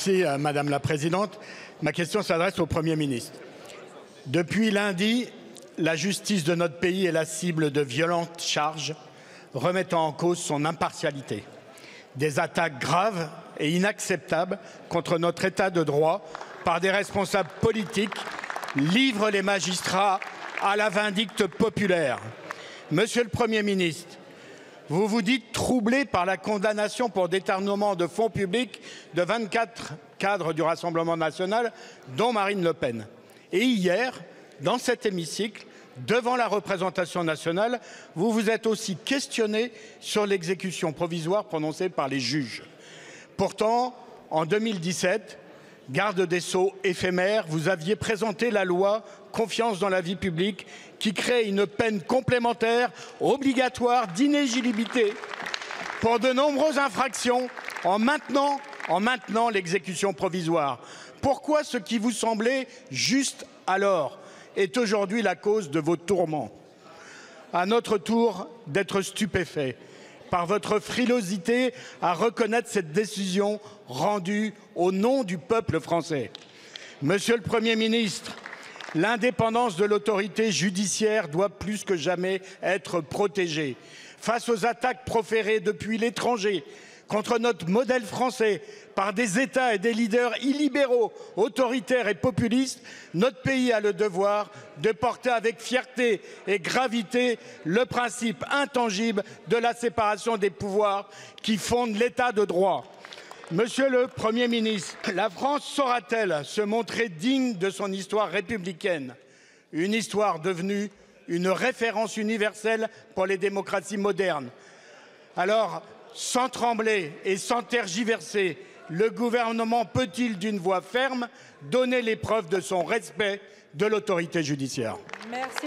Merci, Madame la Présidente. Ma question s'adresse au Premier ministre. Depuis lundi, la justice de notre pays est la cible de violentes charges remettant en cause son impartialité. Des attaques graves et inacceptables contre notre État de droit par des responsables politiques livrent les magistrats à la vindicte populaire. Monsieur le Premier ministre, vous vous dites troublé par la condamnation pour détournement de fonds publics de 24 cadres du Rassemblement national, dont Marine Le Pen. Et hier, dans cet hémicycle, devant la représentation nationale, vous vous êtes aussi questionné sur l'exécution provisoire prononcée par les juges. Pourtant, en 2017, garde des Sceaux éphémère, vous aviez présenté la loi Confiance dans la vie publique qui crée une peine complémentaire obligatoire d'inéligibilité pour de nombreuses infractions en maintenant l'exécution provisoire. Pourquoi ce qui vous semblait juste alors est aujourd'hui la cause de vos tourments? À notre tour d'être stupéfaits par votre frilosité à reconnaître cette décision rendue au nom du peuple français. Monsieur le Premier ministre, l'indépendance de l'autorité judiciaire doit plus que jamais être protégée. Face aux attaques proférées depuis l'étranger contre notre modèle français par des États et des leaders illibéraux, autoritaires et populistes, notre pays a le devoir de porter avec fierté et gravité le principe intangible de la séparation des pouvoirs qui fonde l'État de droit. Monsieur le Premier ministre, la France saura-t-elle se montrer digne de son histoire républicaine, une histoire devenue une référence universelle pour les démocraties modernes? Alors, sans trembler et sans tergiverser, le gouvernement peut-il, d'une voix ferme, donner les preuves de son respect de l'autorité judiciaire? Merci.